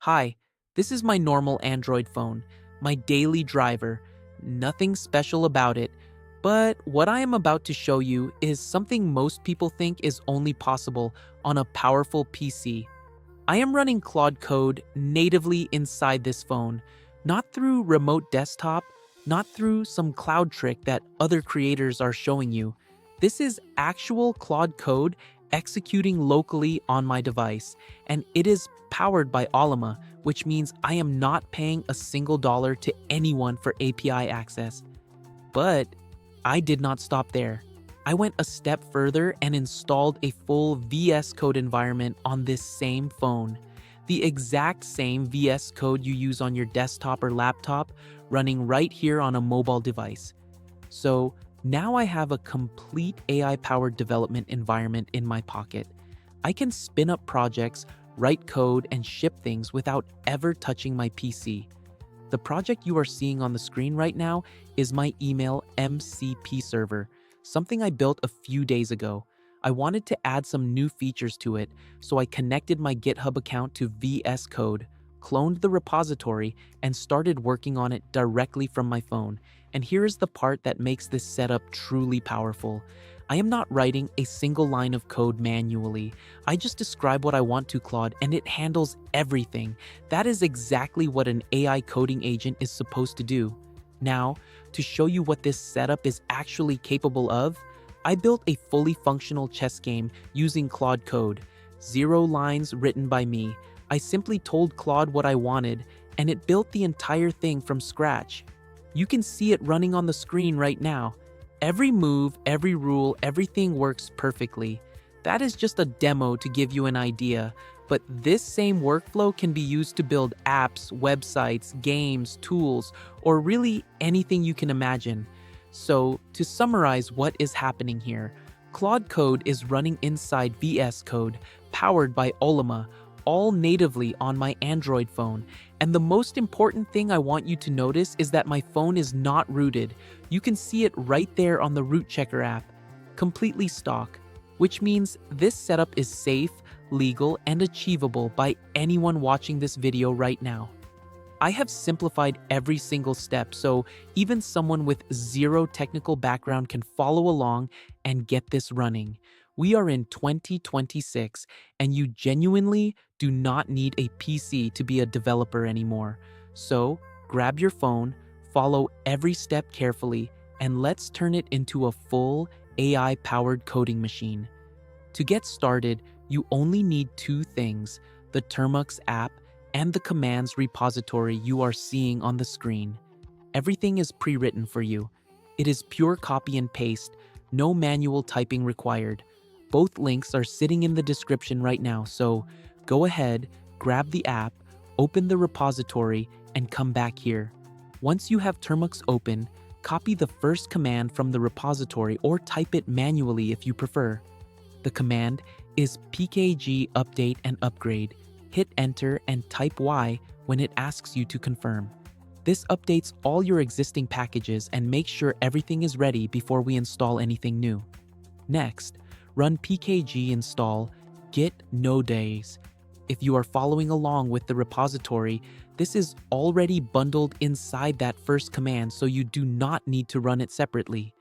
Hi, this is my normal Android phone, my daily driver. Nothing special about it, but what I am about to show you is something most people think is only possible on a powerful PC. I am running Claude Code natively inside this phone, not through remote desktop, not through some cloud trick that other creators are showing you. This is actual Claude Code executing locally on my device, and it is powered by Ollama, which means I am not paying a single dollar to anyone for API access. But I did not stop there. I went a step further and installed a full VS Code environment on this same phone. The exact same VS Code you use on your desktop or laptop running right here on a mobile device. So now I have a complete AI-powered development environment in my pocket. I can spin up projects, write code, and ship things without ever touching my PC. The project you are seeing on the screen right now is my email MCP server, something I built a few days ago. I wanted to add some new features to it, so I connected my GitHub account to VS Code, cloned the repository, and started working on it directly from my phone. And here is the part that makes this setup truly powerful. I am not writing a single line of code manually. I just describe what I want to Claude and it handles everything. That is exactly what an AI coding agent is supposed to do. Now, to show you what this setup is actually capable of, I built a fully functional chess game using Claude Code. 0 lines written by me. I simply told Claude what I wanted, and it built the entire thing from scratch. You can see it running on the screen right now. Every move, every rule, everything works perfectly. That is just a demo to give you an idea, but this same workflow can be used to build apps, websites, games, tools, or really anything you can imagine. So, to summarize what is happening here, Claude Code is running inside VS Code, powered by Ollama, all natively on my Android phone. And the most important thing I want you to notice is that my phone is not rooted. You can see it right there on the root checker app, completely stock, which means this setup is safe, legal, and achievable by anyone watching this video right now. I have simplified every single step so even someone with zero technical background can follow along and get this running. We are in 2026 and you genuinely do not need a PC to be a developer anymore. So grab your phone, follow every step carefully, and let's turn it into a full AI-powered coding machine. To get started, you only need 2 things: the Termux app and the commands repository you are seeing on the screen. Everything is pre-written for you. It is pure copy and paste, no manual typing required. Both links are sitting in the description right now, so go ahead, grab the app, open the repository, and come back here. Once you have Termux open, copy the first command from the repository or type it manually if you prefer. The command is pkg update and upgrade. Hit enter and type Y when it asks you to confirm. This updates all your existing packages and makes sure everything is ready before we install anything new. Next, run pkg install git nodes. If you are following along with the repository, this is already bundled inside that first command, so you do not need to run it separately.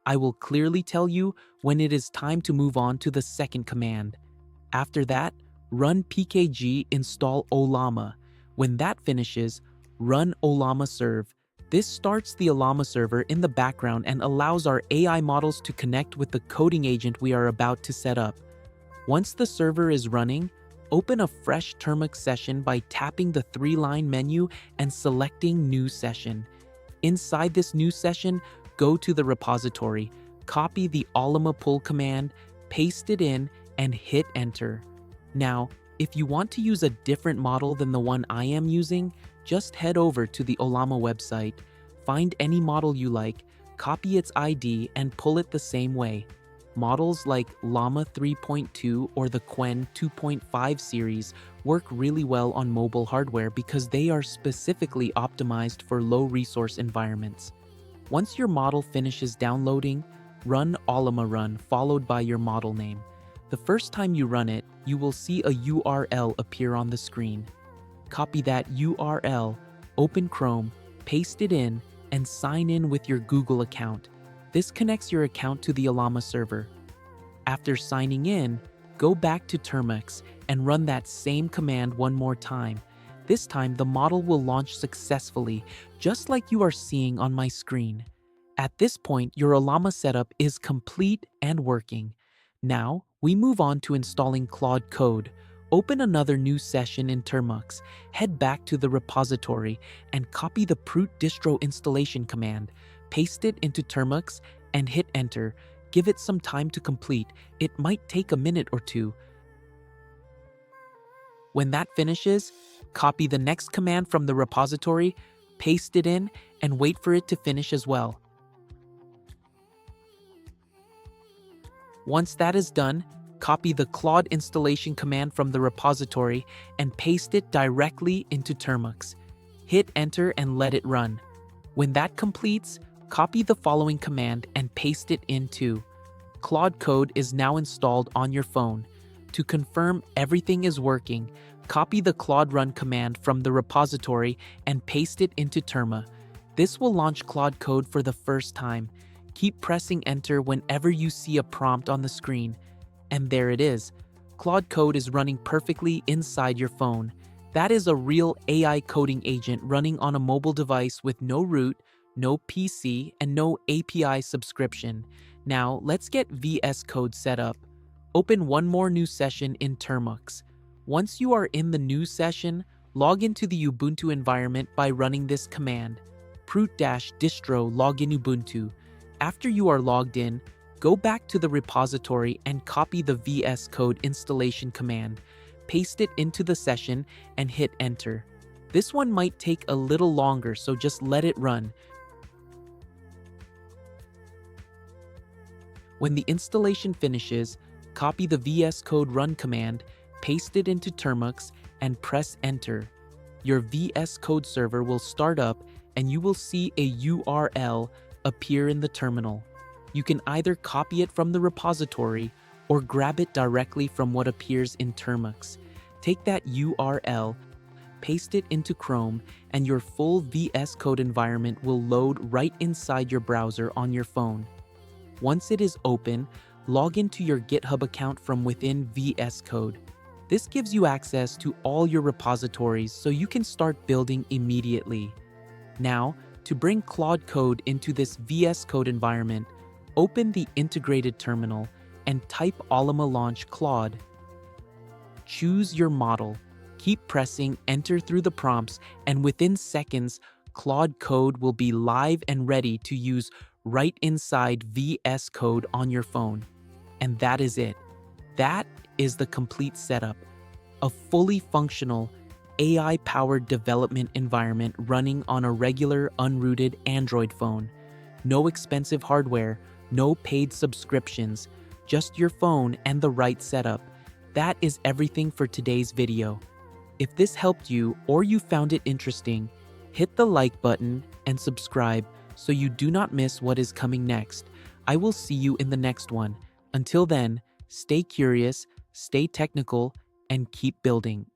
I will clearly tell you when it is time to move on to the second command. After that, run pkg install Ollama. When that finishes, run Ollama serve. This starts the Ollama server in the background and allows our AI models to connect with the coding agent we are about to set up. Once the server is running, open a fresh Termux session by tapping the 3-line menu and selecting New Session. Inside this new session, go to the repository, copy the Ollama pull command, paste it in, and hit enter. Now, if you want to use a different model than the one I am using, just head over to the Ollama website, find any model you like, copy its ID, and pull it the same way. Models like Llama 3.2 or the Qwen 2.5 series work really well on mobile hardware because they are specifically optimized for low-resource environments. Once your model finishes downloading, run Ollama run followed by your model name. The first time you run it, you will see a URL appear on the screen. copy that URL, open Chrome, paste it in, and sign in with your Google account. This connects your account to the Ollama server. After signing in, go back to Termux and run that same command one more time. This time, the model will launch successfully, just like you are seeing on my screen. At this point, your Ollama setup is complete and working. Now, we move on to installing Claude Code. Open another new session in Termux, head back to the repository, and copy the prut distro installation command. Paste it into Termux and hit enter. Give it some time to complete. It might take a minute or two. When that finishes, copy the next command from the repository, paste it in, and wait for it to finish as well. Once that is done, copy the Claude installation command from the repository and paste it directly into Termux. Hit enter and let it run. When that completes, copy the following command and paste it in too. Claude Code is now installed on your phone. To confirm everything is working, copy the Claude Run command from the repository and paste it into Terma. This will launch Claude Code for the first time. Keep pressing enter whenever you see a prompt on the screen. And there it is. Claude Code is running perfectly inside your phone. That is a real AI coding agent running on a mobile device with no root, no PC, and no API subscription. Now, let's get VS Code set up. Open one more new session in Termux. Once you are in the new session, log into the Ubuntu environment by running this command, prut-distro login Ubuntu. After you are logged in, go back to the repository and copy the VS Code installation command. Paste it into the session and hit enter. This one might take a little longer, so just let it run. When the installation finishes, copy the VS Code run command, paste it into Termux, and press enter. Your VS Code server will start up and you will see a URL appear in the terminal. You can either copy it from the repository or grab it directly from what appears in Termux. Take that URL, paste it into Chrome, and your full VS Code environment will load right inside your browser on your phone. Once it is open, log into your GitHub account from within VS Code. This gives you access to all your repositories so you can start building immediately. Now, to bring Claude Code into this VS Code environment, open the integrated terminal and type Ollama launch Claude. Choose your model. Keep pressing enter through the prompts, and within seconds, Claude Code will be live and ready to use right inside VS Code on your phone. And that is it. That is the complete setup. A fully functional, AI-powered development environment running on a regular unrooted Android phone. No expensive hardware, no paid subscriptions, just your phone and the right setup. That is everything for today's video. If this helped you or you found it interesting, hit the like button and subscribe so you do not miss what is coming next. I will see you in the next one. Until then, stay curious, stay technical, and keep building.